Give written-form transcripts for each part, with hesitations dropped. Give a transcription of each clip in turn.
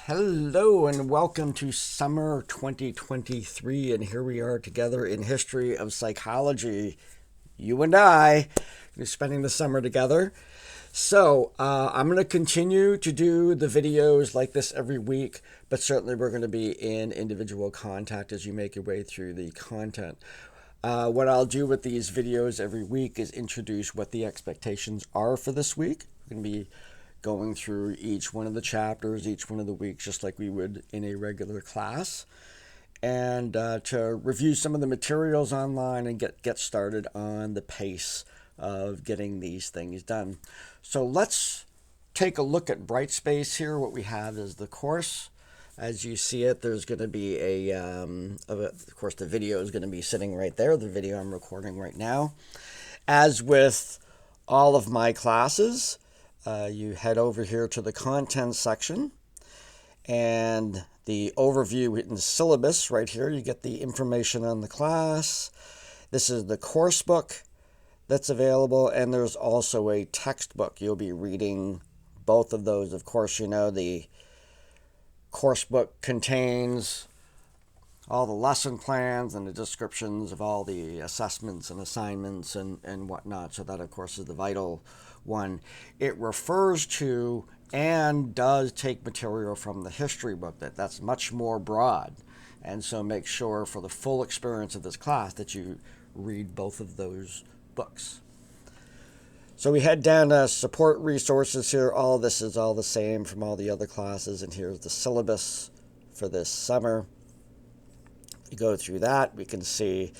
Hello and welcome to summer 2023, and here we are together in history of psychology. You and I are spending the summer together. So I'm going to continue to do the videos like this every week, but certainly we're going to be in individual contact as you make your way through the content. What I'll do with these videos every week is introduce what the expectations are for this week. We're going to be going through each one of the chapters, each one of the weeks, just like we would in a regular class, and to review some of the materials online and get started on the pace of getting these things done. So let's take a look at Brightspace here. What we have is the course. As you see it, there's going to be of course, the video is going to be sitting right there, the video I'm recording right now. As with all of my classes, you head over here to the content section and the overview in the syllabus right here. You get the information on the class. This is the course book that's available, and there's also a textbook. You'll be reading both of those. Of course, you know the course book contains all the lesson plans and the descriptions of all the assessments and assignments and whatnot. So that, of course, is the vital one. It refers to and does take material from the history book. That's much more broad. And so make sure for the full experience of this class that you read both of those books. So we head down to support resources here. All of this is all the same from all the other classes. And here's the syllabus for this summer. You go through that, we can see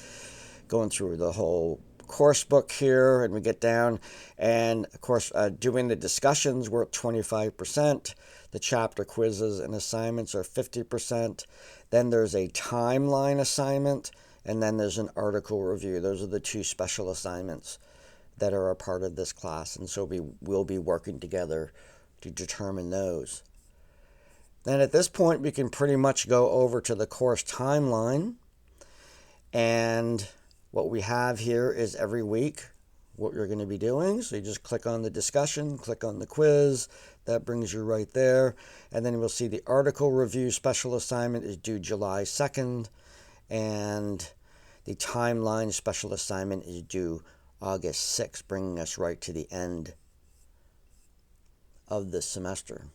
going through the whole course book here, and we get down, and of course doing the discussions, we're at 25%. The chapter quizzes and assignments are 50%. Then there's a timeline assignment, and then there's an article review. Those are the two special assignments that are a part of this class, and so we will be working together to determine those. Then at this point, we can pretty much go over to the course timeline. And what we have here is every week what you're going to be doing. So you just click on the discussion, click on the quiz. That brings you right there. And then we'll see the article review special assignment is due July 2nd. And the timeline special assignment is due August 6th, bringing us right to the end of the semester.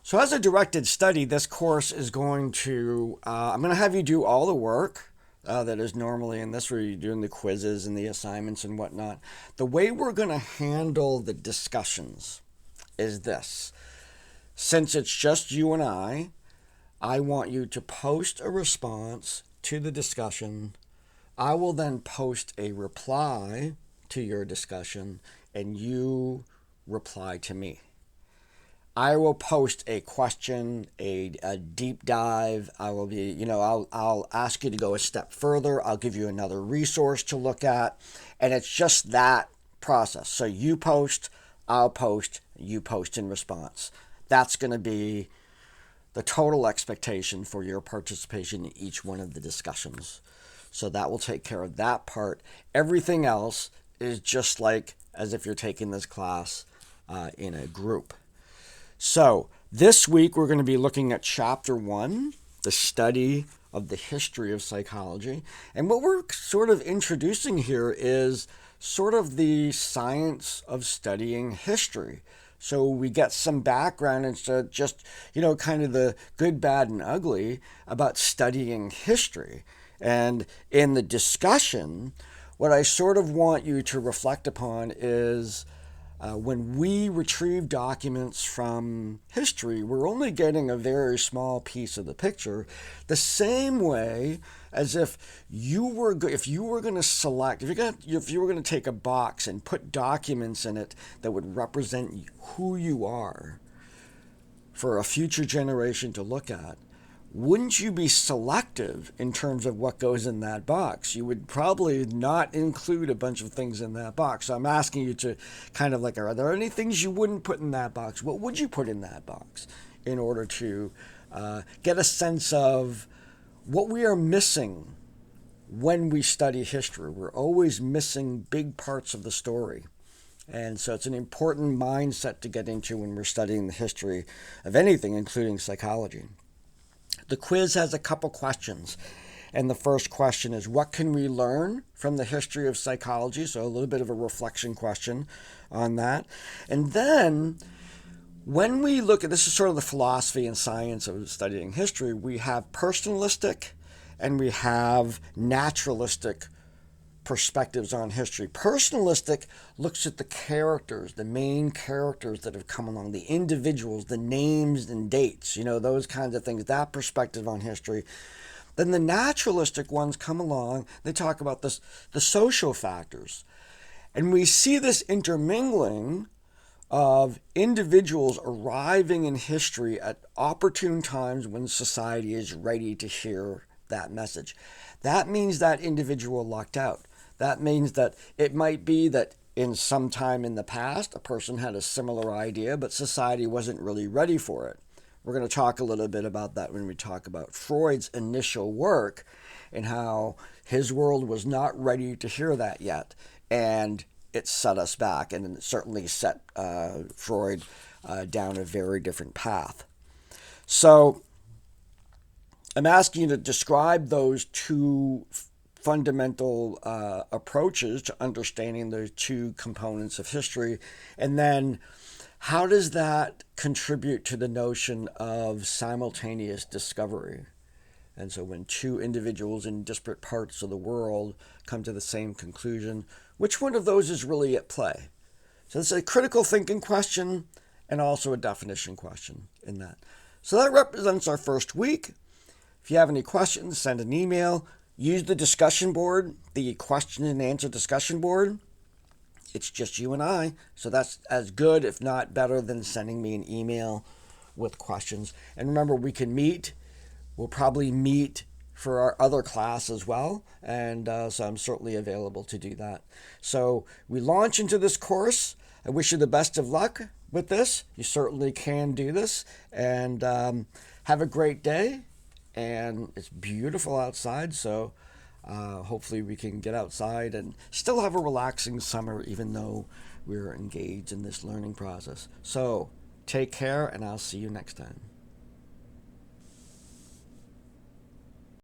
So as a directed study, this course is going to, I'm going to have you do all the work that is normally in this, where you're doing the quizzes and the assignments and whatnot. The way we're going to handle the discussions is this. Since it's just you and I want you to post a response to the discussion. I will then post a reply to your discussion, and you reply to me. I will post a question, a deep dive. I will be, I'll ask you to go a step further. I'll give you another resource to look at. And it's just that process. So you post, I'll post, you post in response. That's going to be the total expectation for your participation in each one of the discussions. So that will take care of that part. Everything else is just like as if you're taking this class in a group. So this week we're going to be looking at Chapter 1, the study of the history of psychology. And what we're sort of introducing here is sort of the science of studying history. So we get some background into just, kind of the good, bad, and ugly about studying history. And in the discussion, what I sort of want you to reflect upon is when we retrieve documents from history, we're only getting a very small piece of the picture. The same way as if you were going to select, if you were going to take a box and put documents in it that would represent who you are for a future generation to look at, wouldn't you be selective in terms of what goes in that box? You would probably not include a bunch of things in that box. So I'm asking you to kind of are there any things you wouldn't put in that box? What would you put in that box in order to get a sense of what we are missing when we study history? We're always missing big parts of the story. And so it's an important mindset to get into when we're studying the history of anything, including psychology. The quiz has a couple questions. And the first question is, what can we learn from the history of psychology? So a little bit of a reflection question on that. And then when we look at, this is sort of the philosophy and science of studying history, we have personalistic and we have naturalistic perspectives on history. Personalistic looks at the characters, the main characters that have come along, the individuals, the names and dates, those kinds of things, that perspective on history. Then the naturalistic ones come along, they talk about the social factors. And we see this intermingling of individuals arriving in history at opportune times when society is ready to hear that message. That means that individual lucked out. That means that it might be that in some time in the past, a person had a similar idea, but society wasn't really ready for it. We're going to talk a little bit about that when we talk about Freud's initial work and how his world was not ready to hear that yet. And it set us back, and it certainly set Freud down a very different path. So I'm asking you to describe those two fundamental approaches to understanding the two components of history, and then how does that contribute to the notion of simultaneous discovery? And so when two individuals in disparate parts of the world come to the same conclusion, which one of those is really at play? So it's a critical thinking question and also a definition question in that. So that represents our first week. If you have any questions, send an email. Use the discussion board, the question and answer discussion board. It's just you and I, so that's as good, if not better, than sending me an email with questions. And remember, we can meet. We'll probably meet for our other class as well, and so I'm certainly available to do that. So we launch into this course. I wish you the best of luck with this. You certainly can do this, and have a great day. And it's beautiful outside, so hopefully we can get outside and still have a relaxing summer, even though we're engaged in this learning process. So take care, and I'll see you next time.